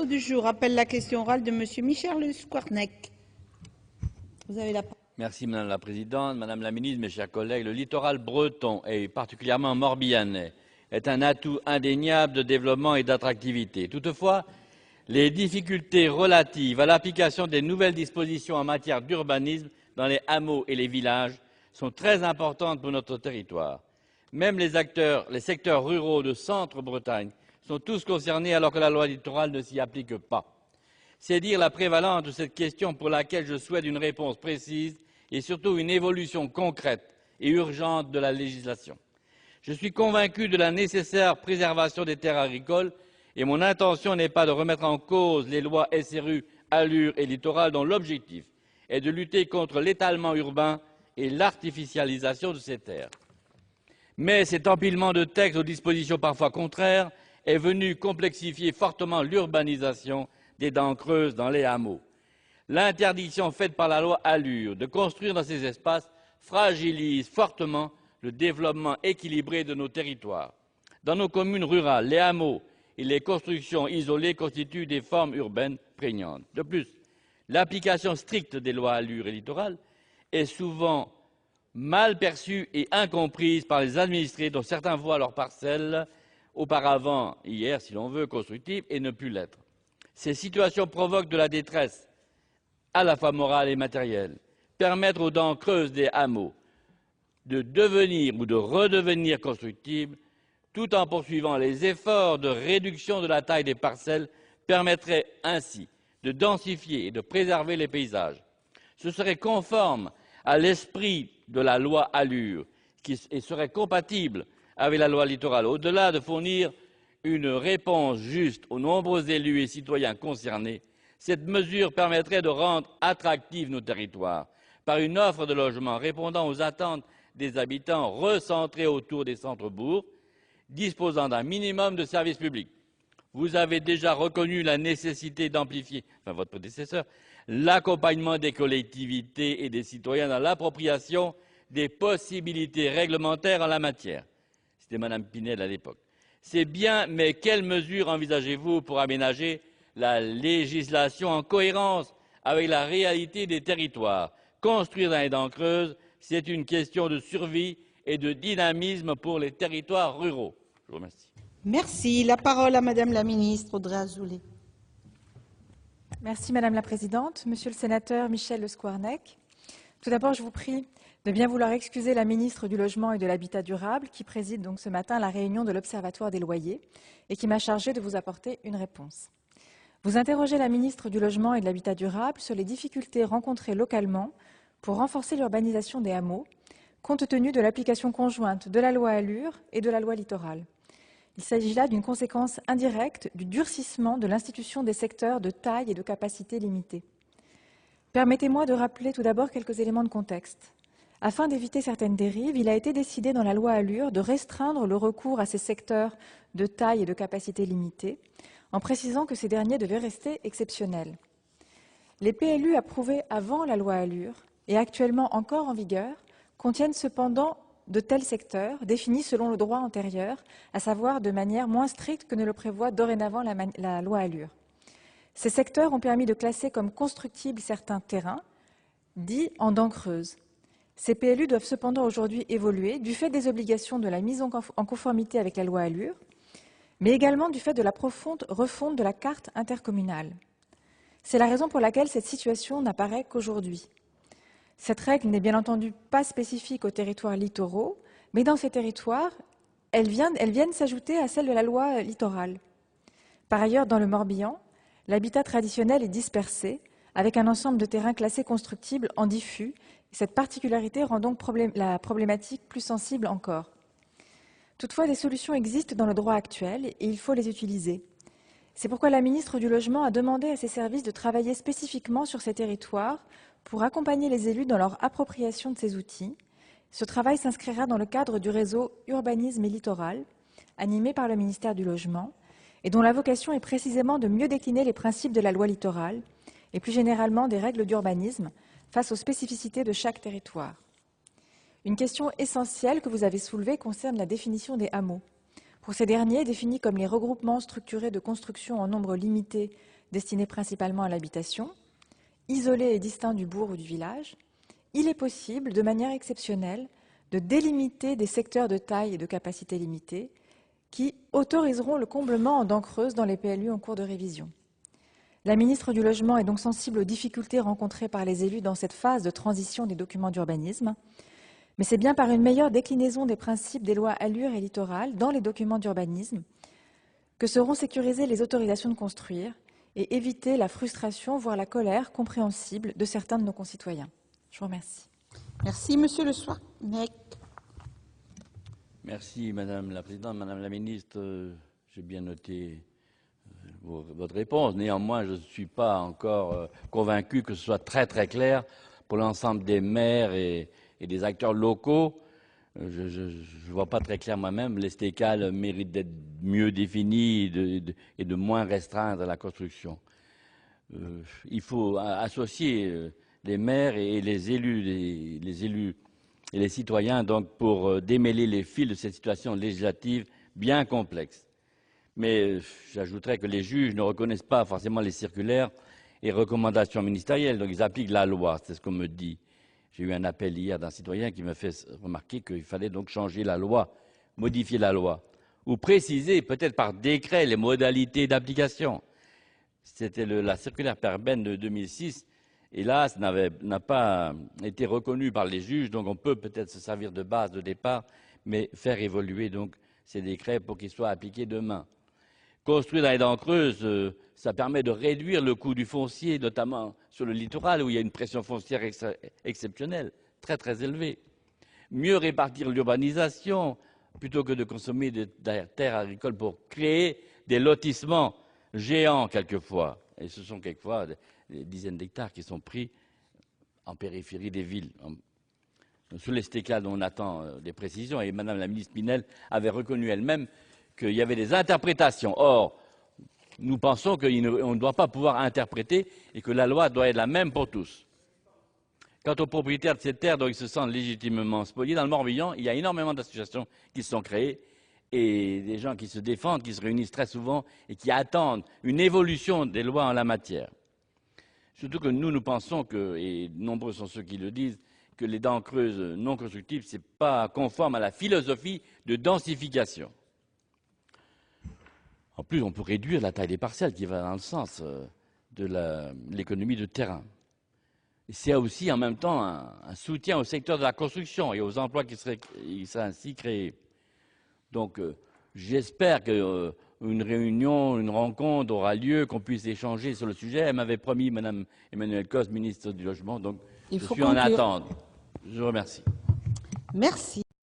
Du jour appelle la question orale de Monsieur Michel Squarnec. Vous avez la parole. Merci Madame la Présidente, Madame la Ministre, mes chers collègues. Le littoral breton et particulièrement morbihanais est un atout indéniable de développement et d'attractivité. Toutefois, les difficultés relatives à l'application des nouvelles dispositions en matière d'urbanisme dans les hameaux et les villages sont très importantes pour notre territoire. Même les secteurs ruraux de Centre-Bretagne sont tous concernés alors que la loi littorale ne s'y applique pas. C'est dire la prévalence de cette question pour laquelle je souhaite une réponse précise et surtout une évolution concrète et urgente de la législation. Je suis convaincu de la nécessaire préservation des terres agricoles et mon intention n'est pas de remettre en cause les lois SRU, Allure et Littoral dont l'objectif est de lutter contre l'étalement urbain et l'artificialisation de ces terres. Mais cet empilement de textes aux dispositions parfois contraires est venu complexifier fortement l'urbanisation des dents creuses dans les hameaux. L'interdiction faite par la loi Allure de construire dans ces espaces fragilise fortement le développement équilibré de nos territoires. Dans nos communes rurales, les hameaux et les constructions isolées constituent des formes urbaines prégnantes. De plus, l'application stricte des lois Allure et Littoral est souvent mal perçue et incomprise par les administrés dont certains voient leurs parcelles auparavant, hier si l'on veut, constructibles et ne plus l'être. Ces situations provoquent de la détresse, à la fois morale et matérielle. Permettre aux dents creuses des hameaux de devenir ou de redevenir constructibles, tout en poursuivant les efforts de réduction de la taille des parcelles, permettrait ainsi de densifier et de préserver les paysages. Ce serait conforme à l'esprit de la loi Allure et serait compatible avec la loi littorale. Au-delà de fournir une réponse juste aux nombreux élus et citoyens concernés, cette mesure permettrait de rendre attractifs nos territoires par une offre de logements répondant aux attentes des habitants recentrés autour des centres-bourgs, disposant d'un minimum de services publics. Vous avez déjà reconnu la nécessité d'amplifier, votre prédécesseur, l'accompagnement des collectivités et des citoyens dans l'appropriation des possibilités réglementaires en la matière. C'était Madame Pinel à l'époque. C'est bien, mais quelles mesures envisagez-vous pour aménager la législation en cohérence avec la réalité des territoires? Construire dans les dents creuses, c'est une question de survie et de dynamisme pour les territoires ruraux. Je vous remercie. Merci. La parole à Madame la Ministre Audrey Azoulay. Merci Madame la Présidente. Monsieur le sénateur Michel Squarnec, tout d'abord je vous prie de bien vouloir excuser la ministre du Logement et de l'Habitat durable qui préside donc ce matin la réunion de l'Observatoire des loyers et qui m'a chargée de vous apporter une réponse. Vous interrogez la ministre du Logement et de l'Habitat durable sur les difficultés rencontrées localement pour renforcer l'urbanisation des hameaux, compte tenu de l'application conjointe de la loi Allure et de la loi Littoral. Il s'agit là d'une conséquence indirecte du durcissement de l'institution des secteurs de taille et de capacité limitée. Permettez-moi de rappeler tout d'abord quelques éléments de contexte. Afin d'éviter certaines dérives, il a été décidé dans la loi Allure de restreindre le recours à ces secteurs de taille et de capacité limitée, en précisant que ces derniers devaient rester exceptionnels. Les PLU approuvés avant la loi Allure et actuellement encore en vigueur contiennent cependant de tels secteurs définis selon le droit antérieur, à savoir de manière moins stricte que ne le prévoit dorénavant la loi Allure. Ces secteurs ont permis de classer comme constructibles certains terrains, dits en dents creuses. Ces PLU doivent cependant aujourd'hui évoluer du fait des obligations de la mise en conformité avec la loi Allure, mais également du fait de la profonde refonte de la carte intercommunale. C'est la raison pour laquelle cette situation n'apparaît qu'aujourd'hui. Cette règle n'est bien entendu pas spécifique aux territoires littoraux, mais dans ces territoires, elles viennent s'ajouter à celles de la loi littorale. Par ailleurs, dans le Morbihan, l'habitat traditionnel est dispersé, avec un ensemble de terrains classés constructibles en diffus. Cette particularité rend donc la problématique plus sensible encore. Toutefois, des solutions existent dans le droit actuel et il faut les utiliser. C'est pourquoi la ministre du Logement a demandé à ses services de travailler spécifiquement sur ces territoires pour accompagner les élus dans leur appropriation de ces outils. Ce travail s'inscrira dans le cadre du réseau Urbanisme et Littoral, animé par le ministère du Logement, et dont la vocation est précisément de mieux décliner les principes de la loi littorale et plus généralement des règles d'urbanisme face aux spécificités de chaque territoire. Une question essentielle que vous avez soulevée concerne la définition des hameaux. Pour ces derniers, définis comme les regroupements structurés de constructions en nombre limité destinés principalement à l'habitation, isolés et distincts du bourg ou du village, il est possible, de manière exceptionnelle, de délimiter des secteurs de taille et de capacité limitée qui autoriseront le comblement en dents creuses dans les PLU en cours de révision. La ministre du Logement est donc sensible aux difficultés rencontrées par les élus dans cette phase de transition des documents d'urbanisme, mais c'est bien par une meilleure déclinaison des principes des lois ALUR et Littoral dans les documents d'urbanisme que seront sécurisées les autorisations de construire et éviter la frustration, voire la colère compréhensible de certains de nos concitoyens. Je vous remercie. Merci, Monsieur Le Squarnec. Merci, Madame la Présidente. Madame la Ministre, j'ai bien noté votre réponse. Néanmoins, je ne suis pas encore convaincu que ce soit très très clair pour l'ensemble des maires et des acteurs locaux. Je ne vois pas très clair moi-même. Les STECAL méritent d'être mieux définis et de moins restreindre la construction. Il faut associer les maires et les élus et les citoyens donc pour démêler les fils de cette situation législative bien complexe. Mais j'ajouterais que les juges ne reconnaissent pas forcément les circulaires et recommandations ministérielles, donc ils appliquent la loi, c'est ce qu'on me dit. J'ai eu un appel hier d'un citoyen qui m'a fait remarquer qu'il fallait donc changer la loi, modifier la loi, ou préciser peut-être par décret les modalités d'application. C'était la circulaire Perben de 2006, et là, ça n'a pas été reconnu par les juges, donc on peut peut-être se servir de base de départ, mais faire évoluer donc ces décrets pour qu'ils soient appliqués demain. Construire dans les dents creuses, ça permet de réduire le coût du foncier, notamment sur le littoral où il y a une pression foncière exceptionnelle, très très élevée. Mieux répartir l'urbanisation plutôt que de consommer des terres agricoles pour créer des lotissements géants quelquefois. Et ce sont quelquefois des dizaines d'hectares qui sont pris en périphérie des villes. Sur les STECAL, on attend des précisions et Madame la ministre Pinel avait reconnu elle-même qu'il y avait des interprétations. Or, nous pensons qu'on ne doit pas pouvoir interpréter et que la loi doit être la même pour tous. Quant aux propriétaires de ces terres dont ils se sentent légitimement spoliés, dans le Morbihan, il y a énormément d'associations qui se sont créées et des gens qui se défendent, qui se réunissent très souvent et qui attendent une évolution des lois en la matière. Surtout que nous pensons que, et nombreux sont ceux qui le disent, que les dents creuses non constructives, ce n'est pas conforme à la philosophie de densification. En plus, on peut réduire la taille des parcelles qui va dans le sens de l'économie de terrain. C'est aussi en même temps un soutien au secteur de la construction et aux emplois qui seraient ainsi créés. Donc, j'espère qu'une réunion, une rencontre aura lieu, qu'on puisse échanger sur le sujet. Elle m'avait promis, Madame Emmanuelle Cos, ministre du Logement, donc je suis en attente. Je vous remercie. Merci.